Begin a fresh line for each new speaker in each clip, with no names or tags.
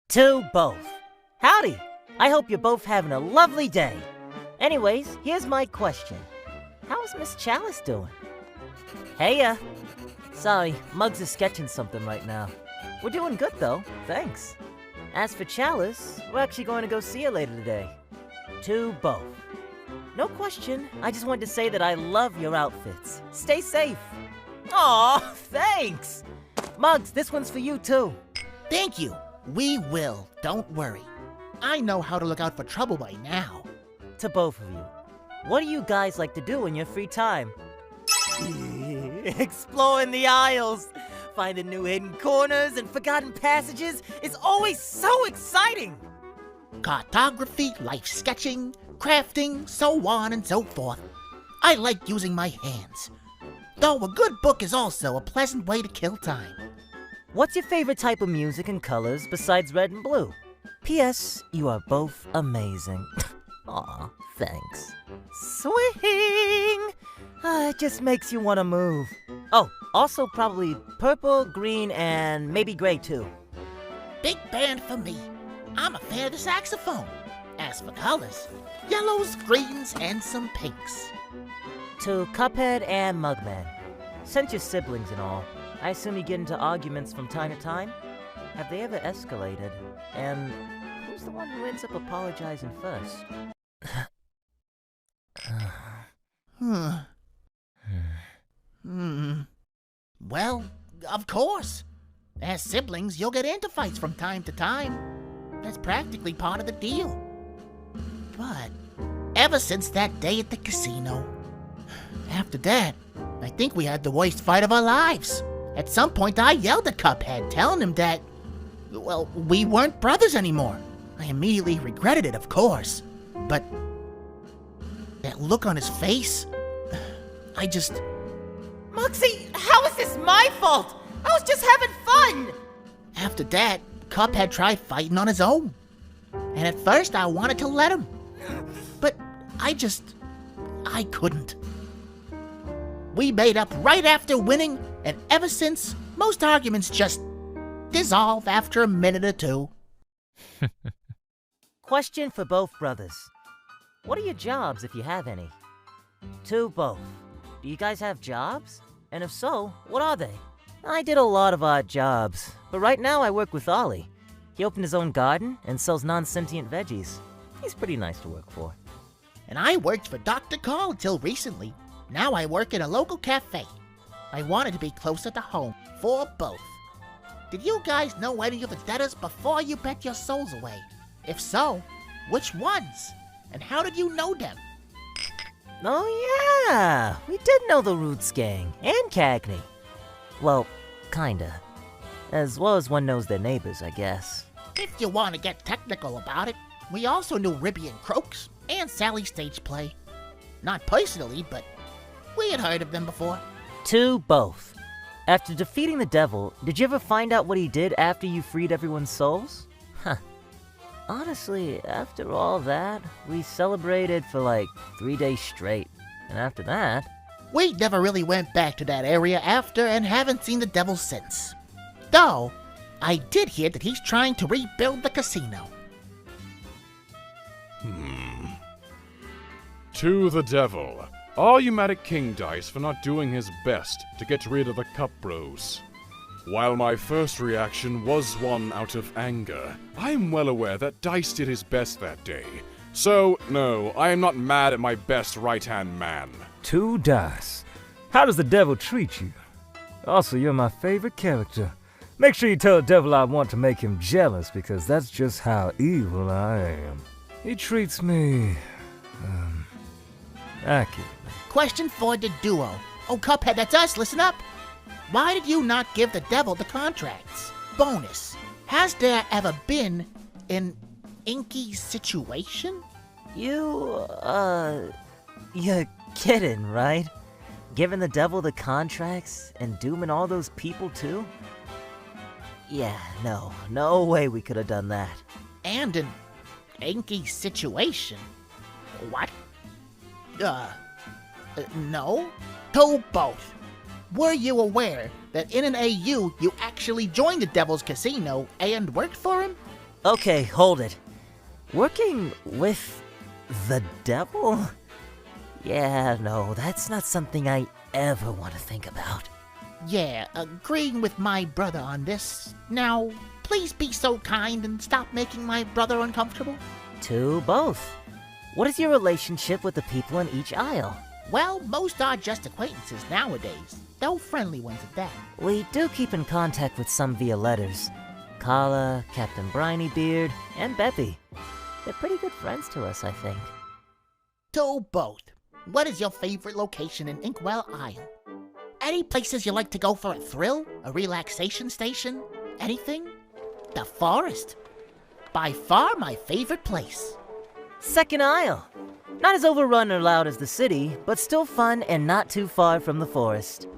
To both. Howdy! I hope you're both having a lovely day. Anyways, here's my question. How's Miss Chalice doing? Heya! Sorry, Muggs is sketching something right now. We're doing good though, thanks. As for Chalice, we're actually going to go see her later today. To both. No question, I just wanted to say that I love your outfits. Stay safe. Aw, thanks! Muggs, this one's for you too.
Thank you. We will, don't worry. I know how to look out for trouble by now.
To both of you, what do you guys like to do in your free time? Exploring the aisles, finding new hidden corners and forgotten passages is always so exciting!
Cartography, life sketching, crafting, so on and so forth. I like using my hands. Though a good book is also a pleasant way to kill time.
What's your favorite type of music and colors besides red and blue? P.S. You are both amazing. Aw, thanks. Swing! It just makes you want to move. Oh, also probably purple, green, and maybe gray too.
Big band for me. I'm a fan of the saxophone. As for colors, yellows, greens, and some pinks.
To Cuphead and Mugman. Since you're siblings and all, I assume you get into arguments from time to time? Have they ever escalated? And who's the one who ends up apologizing first?
Well, of course. As siblings, you'll get into fights from time to time. That's practically part of the deal. But ever since that day at the casino, after that, I think we had the worst fight of our lives. At some point, I yelled at Cuphead, telling him that, well, we weren't brothers anymore. I immediately regretted it, of course. But that look on his face, I just...
Mugsy, how is this my fault? I was just having fun!
After that, Cuphead tried fighting on his own. And at first, I wanted to let him. But I couldn't. We made up right after winning, and ever since, most arguments just dissolve after a minute or two.
Question for both brothers. What are your jobs, if you have any? To both. Do you guys have jobs? And if so, what are they? I did a lot of odd jobs, but right now I work with Ollie. He opened his own garden and sells non-sentient veggies. He's pretty nice to work for.
And I worked for Dr. Call until recently. Now I work in a local cafe. I wanted to be closer to home for both. Did you guys know any of the debtors before you bet your souls away? If so, which ones? And how did you know them?
Oh yeah, we did know the Roots Gang and Cagney. Well, kinda. As well as one knows their neighbors, I guess.
If you want to get technical about it, we also knew Ribby and Croaks and Sally Stage Play. Not personally, but we had heard of them before.
To both. After defeating the devil, did you ever find out what he did after you freed everyone's souls? Huh. Honestly, after all that, we celebrated for like 3 days straight. And after that...
We never really went back to that area after and haven't seen the devil since. Though, I did hear that he's trying to rebuild the casino.
To the devil. Are you mad at King Dice for not doing his best to get rid of the Cup Bros? While my first reaction was one out of anger, I am well aware that Dice did his best that day. So, no, I am not mad at my best right-hand man.
To Dice. How does the devil treat you? Also, you're my favorite character. Make sure you tell the devil I want to make him jealous, because that's just how evil I am. He treats me... accurately.
Question for the duo. Oh, Cuphead, that's us, listen up. Why did you not give the devil the contracts? Bonus. Has there ever been an inky situation?
You're kidding, right? Giving the devil the contracts and dooming all those people too? Yeah, no way we could have done that.
And an inky situation? What? No? To both. were you aware that in an AU you actually joined the Devil's Casino and worked for him?
Okay, hold it. Working with the devil? Yeah, no, that's not something I ever want to think about.
Yeah, agreeing with my brother on this. Now, please be so kind and stop making my brother uncomfortable.
To both. What is your relationship with the people in each aisle?
Well, most are just acquaintances nowadays, though friendly ones at that.
We do keep in contact with some via letters. Kala, Captain Brinybeard, and Beppy. They're pretty good friends to us, I think.
To both. What is your favorite location in Inkwell Isle? Any places you like to go for a thrill? A relaxation station? Anything? The forest. By far my favorite place.
Second aisle. Not as overrun or loud as the city, but still fun and not too far from the forest.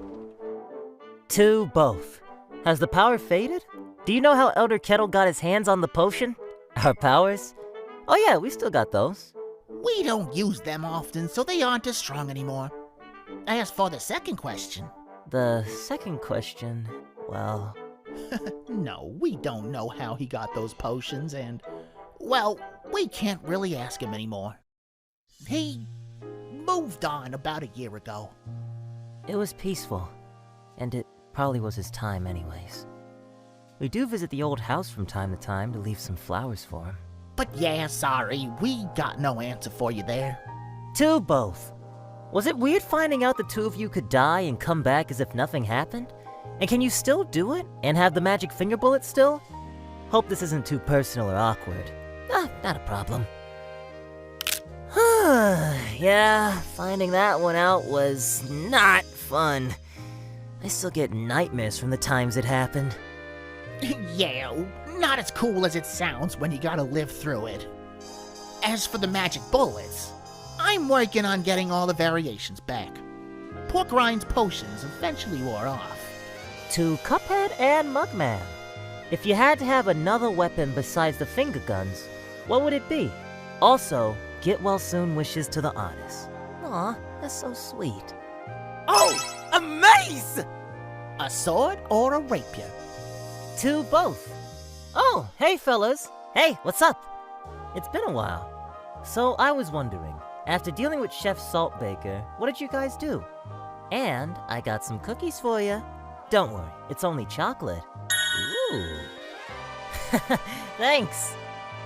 To both. Has the power faded? Do you know how Elder Kettle got his hands on the potion? Our powers? Oh yeah, we still got those.
We don't use them often, so they aren't as strong anymore. As for the second question...
The second question, well...
No, we don't know how he got those potions, and... Well, we can't really ask him anymore. He moved on about a year ago.
It was peaceful, and it probably was his time anyways. We do visit the old house from time to time to leave some flowers for him.
But yeah, sorry, we got no answer for you there.
To both. Was it weird finding out the two of you could die and come back as if nothing happened? And can you still do it and have the magic finger bullet still? Hope this isn't too personal or awkward. Not a problem. Yeah, finding that one out was not fun. I still get nightmares from the times it happened.
Yeah, not as cool as it sounds when you gotta live through it. As for the magic bullets, I'm working on getting all the variations back. Porkrind's potions eventually wore off.
To Cuphead&Mugman. If you had to have another weapon besides the finger guns, what would it be? Also, get well soon wishes to the artist. Aw, that's so sweet.
Oh, a mace!
A sword or a rapier?
To both. Oh, hey fellas. Hey, what's up? It's been a while. So I was wondering, after dealing with Chef Saltbaker, what did you guys do? And I got some cookies for you. Don't worry, it's only chocolate. Ooh. Thanks.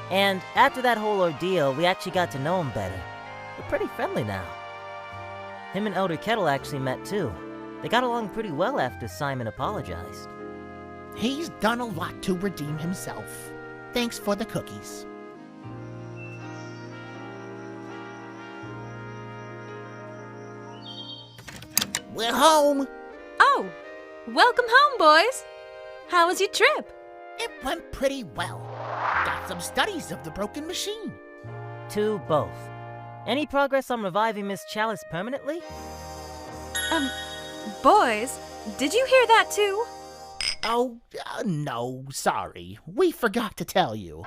And after that whole ordeal, we actually got to know him better. We're pretty friendly now. Him and Elder Kettle actually met too. They got along pretty well after Simon apologized.
He's done a lot to redeem himself. Thanks for the cookies. We're home!
Oh, welcome home, boys. How was your trip?
It went pretty well. Got some studies of the broken machine.
To both. Any progress on reviving Miss Chalice permanently?
Boys, did you hear that too?
Oh, no, sorry. We forgot to tell you.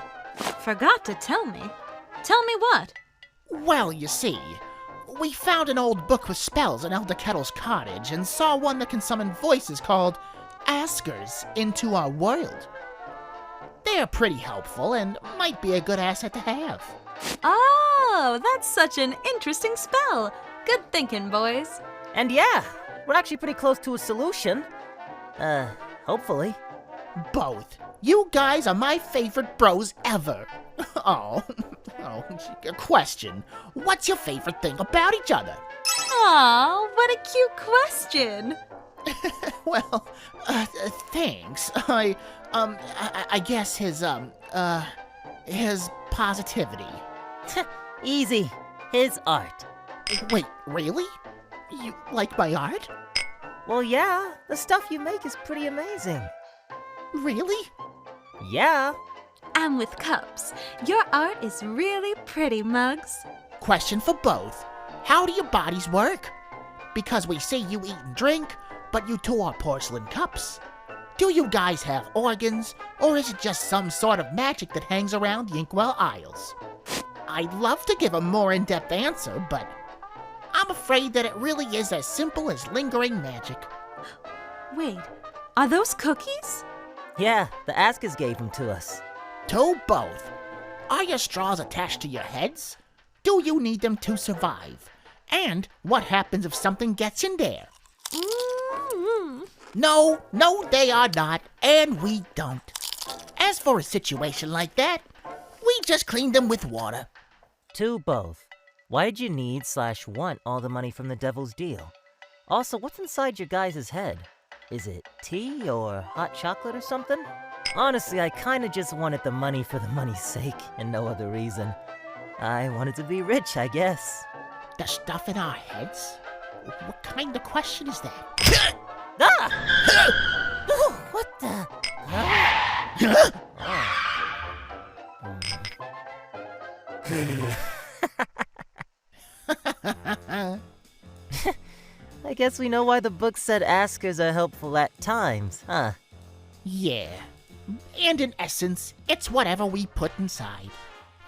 Forgot to tell me? Tell me what?
Well, you see, we found an old book with spells in Elder Kettle's cottage and saw one that can summon voices called Askers into our world. They're pretty helpful and might be a good asset to have.
Oh, that's such an interesting spell. Good thinking, boys.
And yeah, we're actually pretty close to a solution. Hopefully.
Both. You guys are my favorite bros ever. Oh, a question. What's your favorite thing about each other?
Aw, what a cute question.
Well, thanks. I guess his positivity.
Easy. His art.
Wait, really? You like my art?
Well, yeah, the stuff you make is pretty amazing.
Really?
Yeah.
And with cups, your art is really pretty, Mugs.
Question for both. How do your bodies work? Because we see you eat and drink, but you two are porcelain cups. Do you guys have organs, or is it just some sort of magic that hangs around the Inkwell Isles? I'd love to give a more in-depth answer, but I'm afraid that it really is as simple as lingering magic.
Wait, are those cookies?
Yeah, the Askers gave them to us.
To both. Are your straws attached to your heads? Do you need them to survive? And what happens if something gets in there? No, they are not, and we don't. As for a situation like that, we just clean them with water.
To both. Why did you need/want all the money from the devil's deal? Also, what's inside your guys' head? Is it tea or hot chocolate or something? Honestly, I kinda just wanted the money for the money's sake and no other reason. I wanted to be rich, I guess.
The stuff in our heads? What kind of question is that?
Ah! Ooh, what the? I guess we know why the book said askers are helpful at times, huh?
Yeah. And in essence, it's whatever we put inside.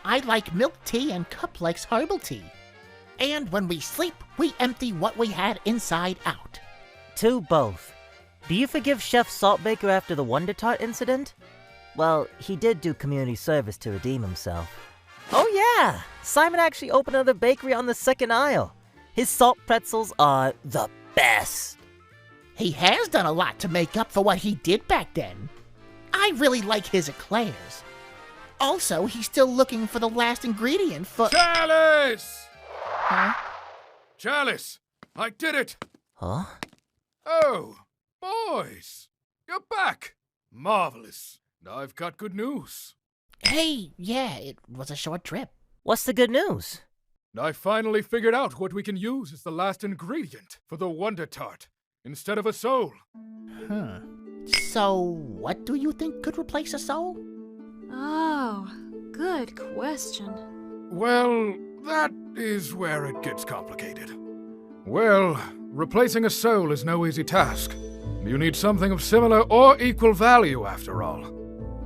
I like milk tea and Cup likes herbal tea. And when we sleep, we empty what we had inside out.
To both. Do you forgive Chef Saltbaker after the Wonder Tart incident? Well, he did do community service to redeem himself. Oh yeah! Simon actually opened another bakery on the second aisle. His salt pretzels are the best.
He has done a lot to make up for what he did back then. I really like his eclairs. Also, he's still looking for the last ingredient for...
Chalice!
Huh?
Chalice! I did it!
Huh?
Oh, boys! You're back! Marvelous. I've got good news.
Hey, yeah, it was a short trip.
What's the good news?
I finally figured out what we can use as the last ingredient for the Wonder Tart, instead of a soul.
So, what do you think could replace a soul?
Oh, good question.
Well, that is where it gets complicated. Well, replacing a soul is no easy task. You need something of similar or equal value, after all.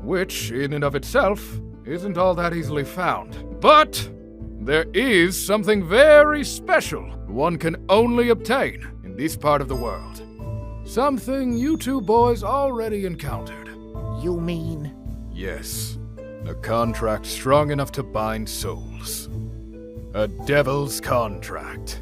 Which, in and of itself, isn't all that easily found. But there is something very special one can only obtain in this part of the world. Something you two boys already encountered.
You mean...
Yes, a contract strong enough to bind souls. A devil's contract.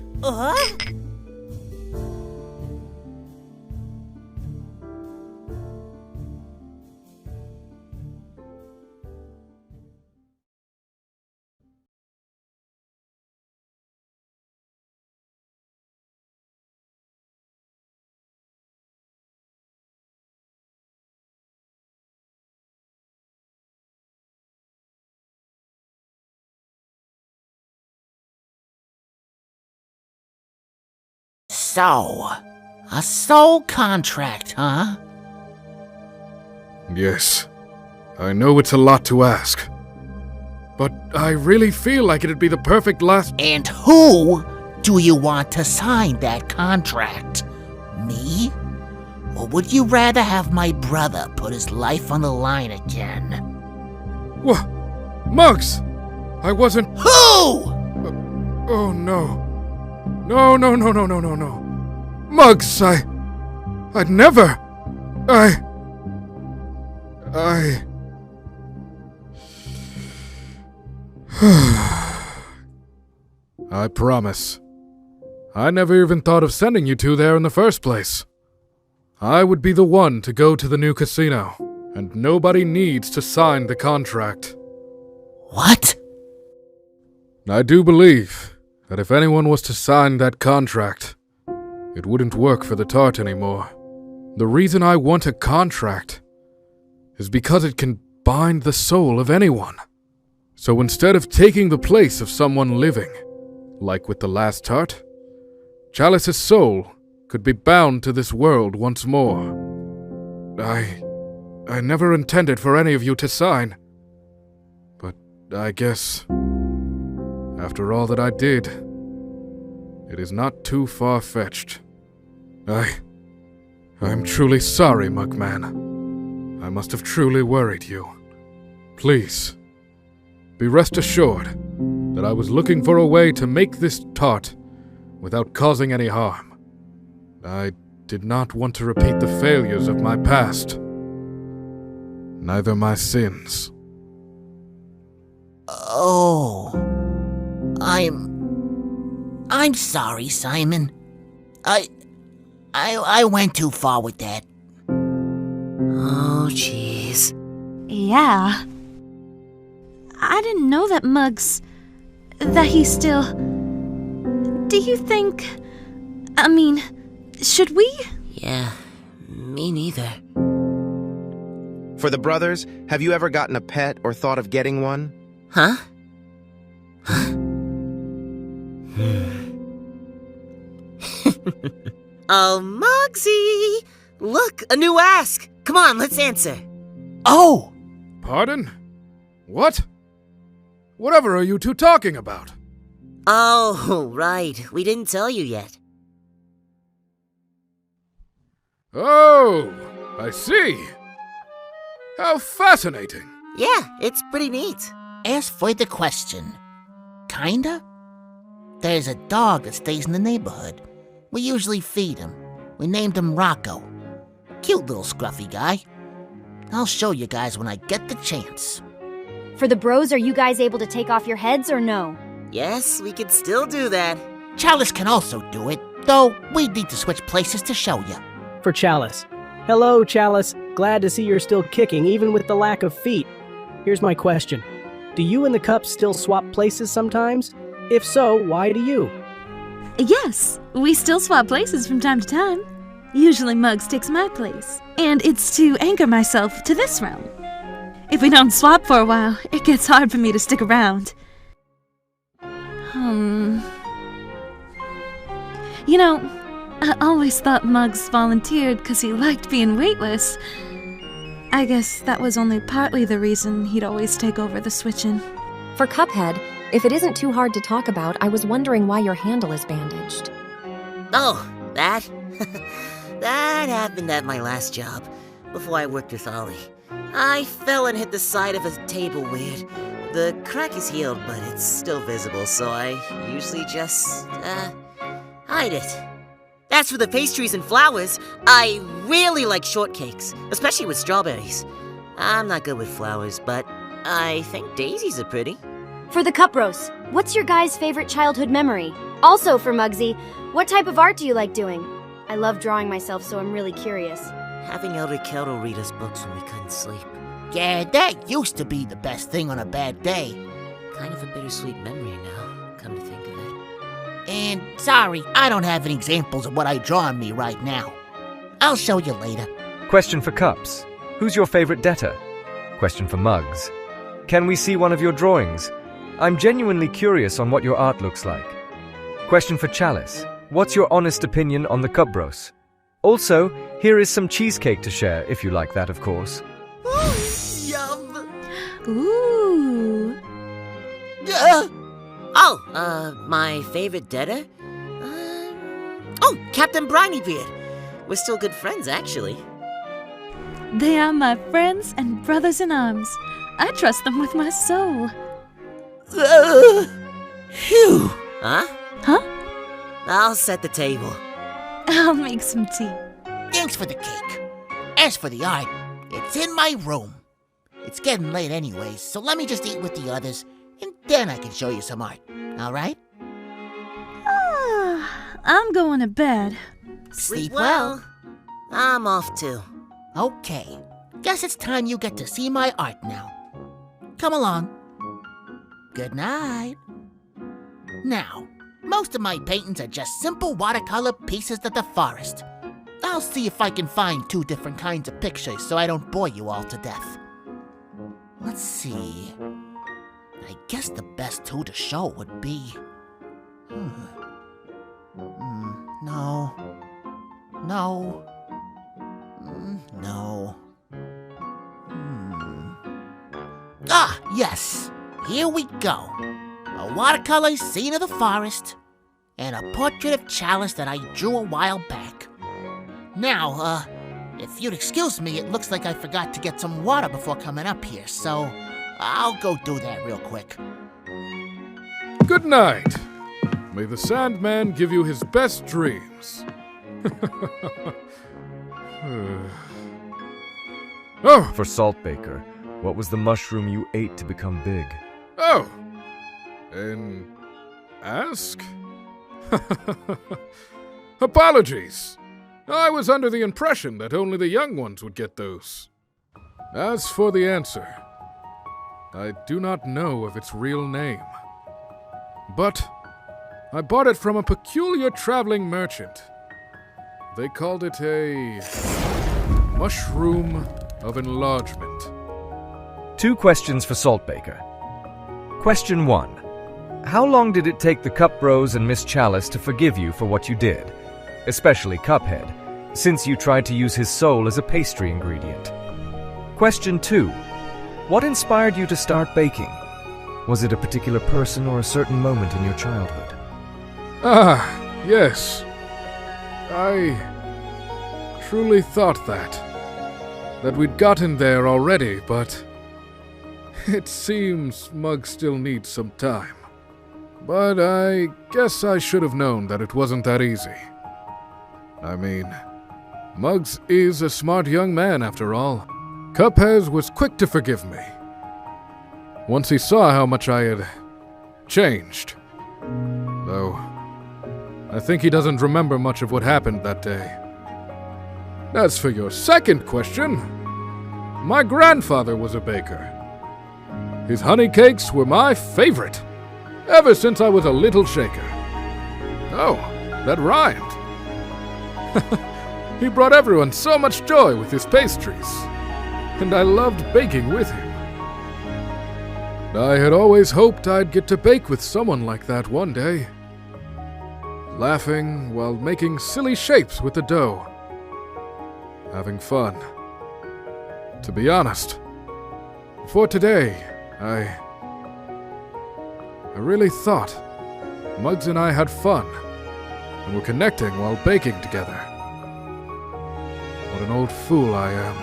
So, a soul contract, huh?
Yes, I know it's a lot to ask. But I really feel like it'd be the perfect last...
And who do you want to sign that contract? Me? Or would you rather have my brother put his life on the line again?
What? Mugs! I wasn't...
Who?
Oh no. No. Mugs, I'd never... I promise. I never even thought of sending you two there in the first place. I would be the one to go to the new casino, and nobody needs to sign the contract.
What?
I do believe that if anyone was to sign that contract, it wouldn't work for the tart anymore. The reason I want a contract is because it can bind the soul of anyone. So instead of taking the place of someone living, like with the last tart, Chalice's soul could be bound to this world once more. I never intended for any of you to sign. But I guess, after all that I did, it is not too far-fetched. I'm truly sorry, Mugman. I must have truly worried you. Please, be rest assured that I was looking for a way to make this tart without causing any harm. I did not want to repeat the failures of my past. Neither my sins.
Oh. I'm sorry, Simon. I went too far with that.
Oh, jeez.
Yeah. I didn't know that that he still... Do you think... should we?
Yeah, me neither.
For the brothers, have you ever gotten a pet or thought of getting one?
Huh? Oh, Mugsy! Look, a new ask! Come on, let's answer.
Oh!
Pardon? What? Whatever are you two talking about?
Oh, right. We didn't tell you yet.
Oh, I see. How fascinating.
Yeah, it's pretty neat.
As for the question, kinda? There's a dog that stays in the neighborhood. We usually feed him. We named him Rocco. Cute little scruffy guy. I'll show you guys when I get the chance.
For the bros, are you guys able to take off your heads or no?
Yes, we can still do that.
Chalice can also do it, though we need to switch places to show you.
For Chalice. Hello, Chalice. Glad to see you're still kicking, even with the lack of feet. Here's my question. Do you and the cups still swap places sometimes? If so, why do you?
Yes, we still swap places from time to time. Usually Muggs takes my place, and it's to anchor myself to this realm. If we don't swap for a while, it gets hard for me to stick around. You know, I always thought Muggs volunteered because he liked being weightless. I guess that was only partly the reason he'd always take over the switching.
For Cuphead, if it isn't too hard to talk about, I was wondering why your handle is bandaged.
Oh, that? That happened at my last job, before I worked with Ollie. I fell and hit the side of a table weird. The crack is healed, but it's still visible, so I usually just, hide it. As for the pastries and flowers, I really like shortcakes, especially with strawberries. I'm not good with flowers, but I think daisies are pretty.
For the cup roast, what's your guys' favorite childhood memory? Also for Muggsy, what type of art do you like doing? I love drawing myself, so I'm really curious.
Having Elder Kelto read us books when we couldn't sleep.
Yeah, that used to be the best thing on a bad day.
Kind of a bittersweet memory now, come to think of it.
And sorry, I don't have any examples of what I draw on me right now. I'll show you later.
Question for Cups. Who's your favorite debtor? Question for Muggs. Can we see one of your drawings? I'm genuinely curious on what your art looks like. Question for Chalice. What's your honest opinion on the cup bros? Also, here is some cheesecake to share, if you like that, of course.
Yum!
Ooh.
My favorite debtor? Oh, Captain Brinybeard. We're still good friends, actually.
They are my friends and brothers in arms. I trust them with my soul.
Phew!
Huh?
Huh?
I'll set the table.
I'll make some tea.
Thanks for the cake. As for the art, it's in my room. It's getting late anyways, so let me just eat with the others, and then I can show you some art. Alright?
I'm going to bed.
Sleep well.
I'm off too.
Okay. Guess it's time you get to see my art now. Come along. Good night. Now, most of my paintings are just simple watercolor pieces of the forest. I'll see if I can find 2 different kinds of pictures so I don't bore you all to death. Let's see. I guess the best 2 to show would be... No. No. No. Ah, yes. Here we go. A watercolor scene of the forest, and a portrait of Chalice that I drew a while back. Now, if you'd excuse me, it looks like I forgot to get some water before coming up here, so I'll go do that real quick.
Good night. May the Sandman give you his best dreams. Oh!
For Saltbaker, what was the mushroom you ate to become big?
Oh! An ask? Apologies! I was under the impression that only the young ones would get those. As for the answer, I do not know of its real name. But I bought it from a peculiar traveling merchant. They called it a mushroom of enlargement.
2 questions for Saltbaker. Question 1. How long did it take the Cup Bros and Miss Chalice to forgive you for what you did? Especially Cuphead, since you tried to use his soul as a pastry ingredient. Question 2. What inspired you to start baking? Was it a particular person or a certain moment in your childhood?
Ah, yes. I truly thought that we'd gotten there already, but it seems Mug still needs some time. But I guess I should have known that it wasn't that easy. I mean, Muggs is a smart young man after all. Cuphead was quick to forgive me. Once he saw how much I had changed. Though, I think he doesn't remember much of what happened that day. As for your second question, my grandfather was a baker. His honey cakes were my favorite, ever since I was a little shaker. Oh, that rhymed. He brought everyone so much joy with his pastries, and I loved baking with him. I had always hoped I'd get to bake with someone like that one day, laughing while making silly shapes with the dough, having fun. To be honest, for today, I really thought Muggs and I had fun and were connecting while baking together. What an old fool I am.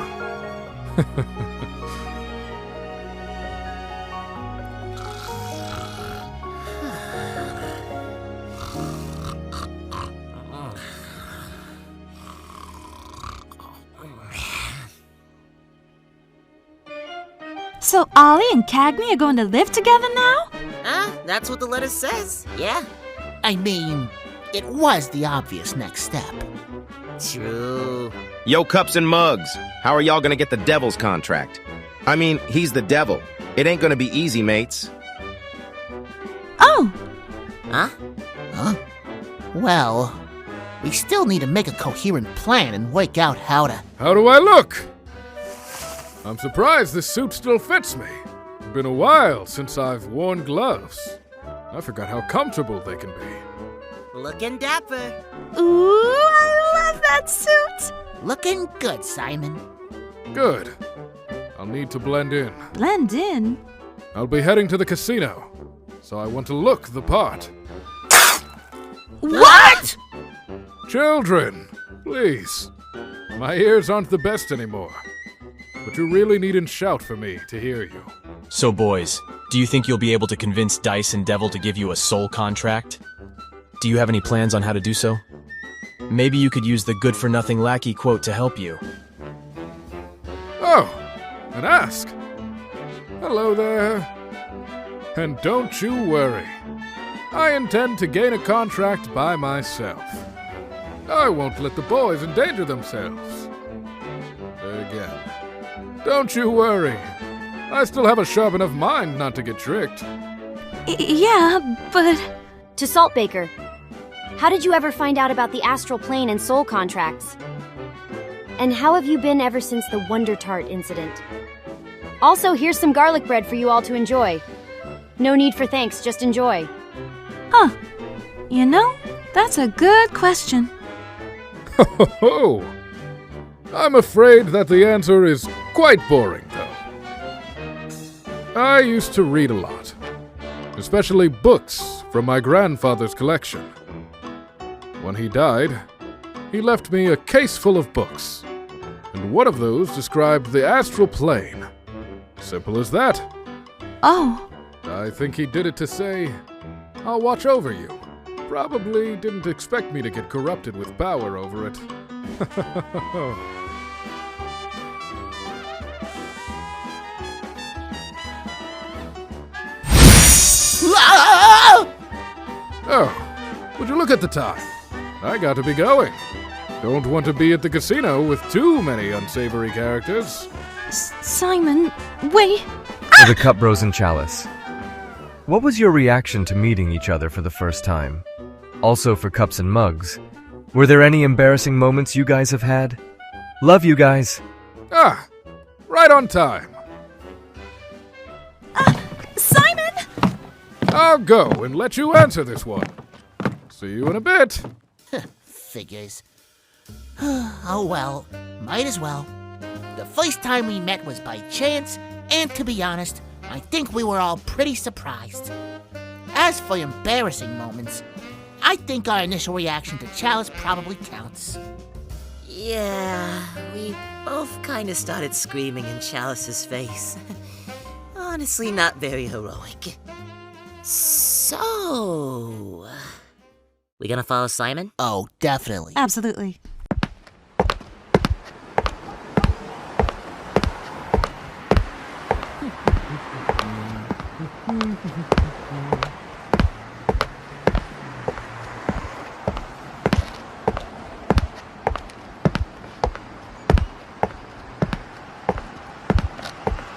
So Ollie and Cagney are going to live together now?
That's what the letter says, yeah.
I mean, it was the obvious next step.
True.
Yo, Cups and Mugs, how are y'all gonna get the devil's contract? I mean, he's the devil. It ain't gonna be easy, mates.
Oh!
Huh? Well, we still need to make a coherent plan and work out how to...
How do I look? I'm surprised this suit still fits me. It's been a while since I've worn gloves. I forgot how comfortable they can be.
Looking dapper.
Ooh, I love that suit!
Looking good, Simon.
Good. I'll need to blend in.
Blend in?
I'll be heading to the casino, so I want to look the part.
What?
Children, please. My ears aren't the best anymore, but you really needn't shout for me to hear you.
So boys, do you think you'll be able to convince Dice and Devil to give you a soul contract? Do you have any plans on how to do so? Maybe you could use the good-for-nothing lackey quote to help you.
Oh, and ask. Hello there. And don't you worry. I intend to gain a contract by myself. I won't let the boys endanger themselves. Again. Don't you worry. I still have a sharp enough mind not to get tricked.
Yeah, but...
To Saltbaker, how did you ever find out about the astral plane and soul contracts? And how have you been ever since the Wonder Tart incident? Also, here's some garlic bread for you all to enjoy. No need for thanks, just enjoy.
Huh. You know, that's a good question.
Ho ho ho! I'm afraid that the answer is quite boring, though. I used to read a lot, especially books from my grandfather's collection. When he died, he left me a case full of books, and one of those described the astral plane. Simple as that.
Oh.
I think he did it to say, I'll watch over you, probably didn't expect me to get corrupted with power over it. Oh, would you look at the time? I got to be going. Don't want to be at the casino with too many unsavory characters.
Simon, wait.
For the Cup Bros and Chalice, what was your reaction to meeting each other for the first time? Also for Cups and Mugs, were there any embarrassing moments you guys have had? Love you guys.
Ah, right on time.
Simon!
I'll go and let you answer this one. See you in a bit.
Figures. Oh well, might as well. The first time we met was by chance, and to be honest, I think we were all pretty surprised. As for embarrassing moments, I think our initial reaction to Chalice probably counts.
Yeah, we both kind of started screaming in Chalice's face. Honestly, not very heroic. So, we gonna follow Simon?
Oh, definitely.
Absolutely.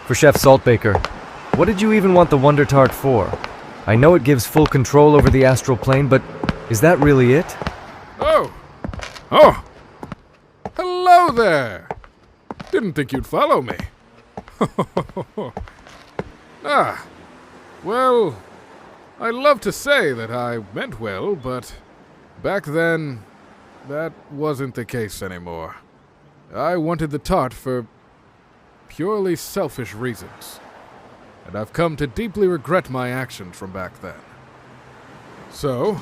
For Chef Saltbaker, what did you even want the Wonder Tart for? I know it gives full control over the astral plane, but is that really it?
Oh! Hello there! Didn't think you'd follow me. Well, I'd love to say that I meant well, but back then, that wasn't the case anymore. I wanted the tart for purely selfish reasons, and I've come to deeply regret my actions from back then. So,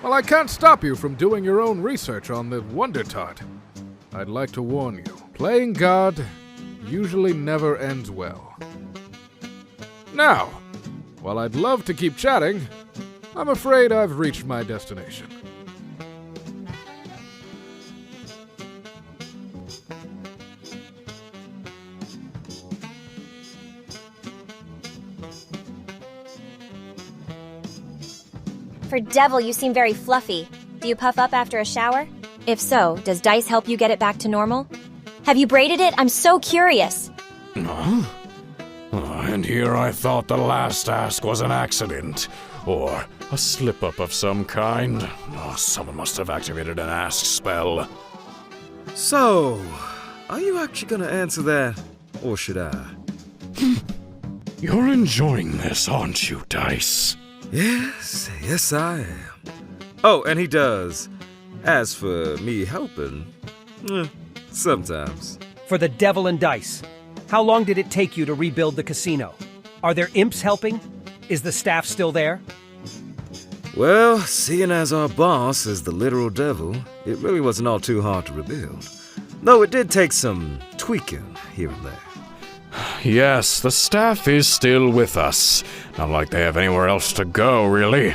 while I can't stop you from doing your own research on the Wonder Tart, I'd like to warn you, playing God usually never ends well. Now, while I'd love to keep chatting, I'm afraid I've reached my destination.
For Devil, you seem very fluffy. Do you puff up after a shower? If so, does Dice help you get it back to normal? Have you braided it? I'm so curious.
Huh? And here I thought the last ask was an accident, or a slip-up of some kind. Someone must have activated an ask spell.
So, are you actually gonna answer that, or should I?
You're enjoying this, aren't you, Dice?
Yes I am. Oh, and he does. As for me helping, sometimes.
For the Devil and Dice, how long did it take you to rebuild the casino? Are there imps helping? Is the staff still there?
Well, seeing as our boss is the literal devil, it really wasn't all too hard to rebuild. Though it did take some tweaking here and there.
Yes, the staff is still with us. Not like they have anywhere else to go, really.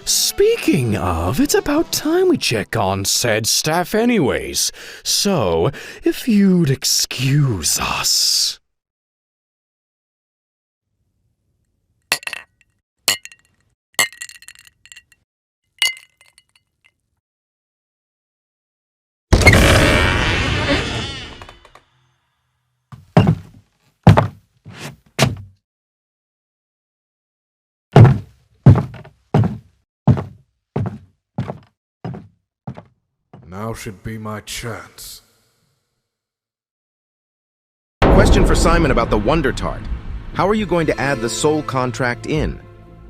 Speaking of, it's about time we check on said staff anyways. So, if you'd excuse us. Now should be my chance.
Question for Simon about the Wonder Tart. How are you going to add the soul contract in?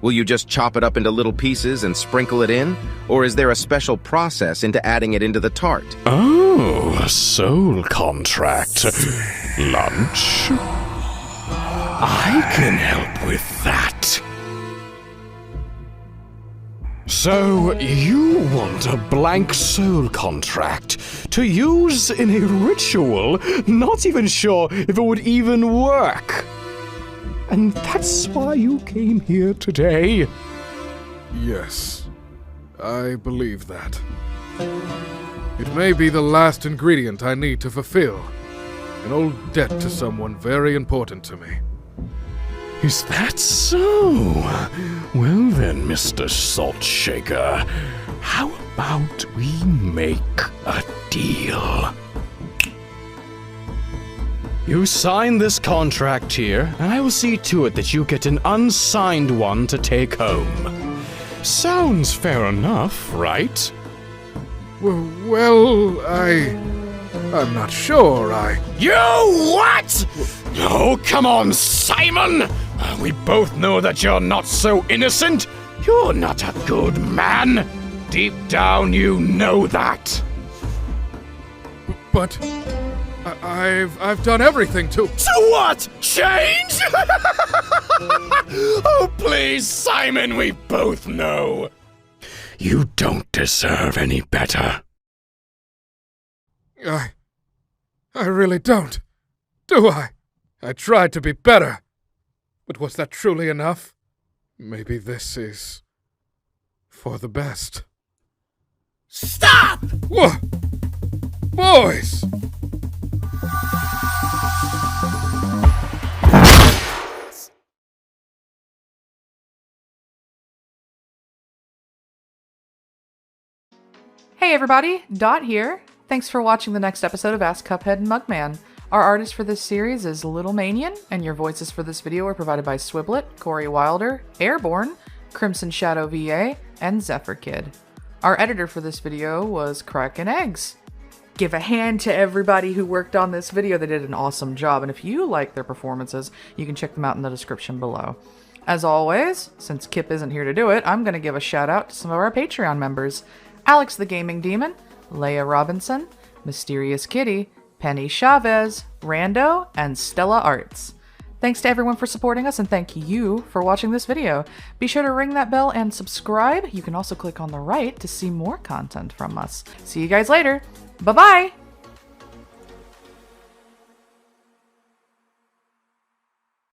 Will you just chop it up into little pieces and sprinkle it in? Or is there a special process into adding it into the tart?
Oh, a soul contract. Lunch? I can help with that. So, you want a blank soul contract to use in a ritual, not even sure if it would even work. And that's why you came here today? Yes. I believe that. It may be the last ingredient I need to fulfill. An old debt to someone very important to me.
Is that so? Well then, Mr. Salt Shaker, how about we make a deal? You sign this contract here, and I will see to it that you get an unsigned one to take home. Sounds fair enough, right?
Well, I'm not sure,
You what? Oh, come on, Simon! We both know that you're not so innocent. You're not a good man. Deep down, you know that.
But I've done everything to...
So what? Change? Oh, please, Simon, we both know. You don't deserve any better.
I really don't. Do I? I tried to be better. But was that truly enough? Maybe this is... for the best.
Stop!
What? Boys!
Hey everybody, Dot here. Thanks for watching the next episode of Ask Cuphead and Mugman. Our artist for this series is Little Manian, and your voices for this video are provided by Swiblet, Corey Wilder, Airborne, Crimson Shadow VA, and Zephyr Kid. Our editor for this video was Kraken Eggs. Give a hand to everybody who worked on this video. They did an awesome job, and if you like their performances, you can check them out in the description below. As always, since Kip isn't here to do it, I'm going to give a shout out to some of our Patreon members. Alex the Gaming Demon, Leia Robinson, Mysterious Kitty, Penny Chavez, Rando, and Stella Arts. Thanks to everyone for supporting us, and thank you for watching this video. Be sure to ring that bell and subscribe. You can also click on the right to see more content from us. See you guys later. Bye-bye!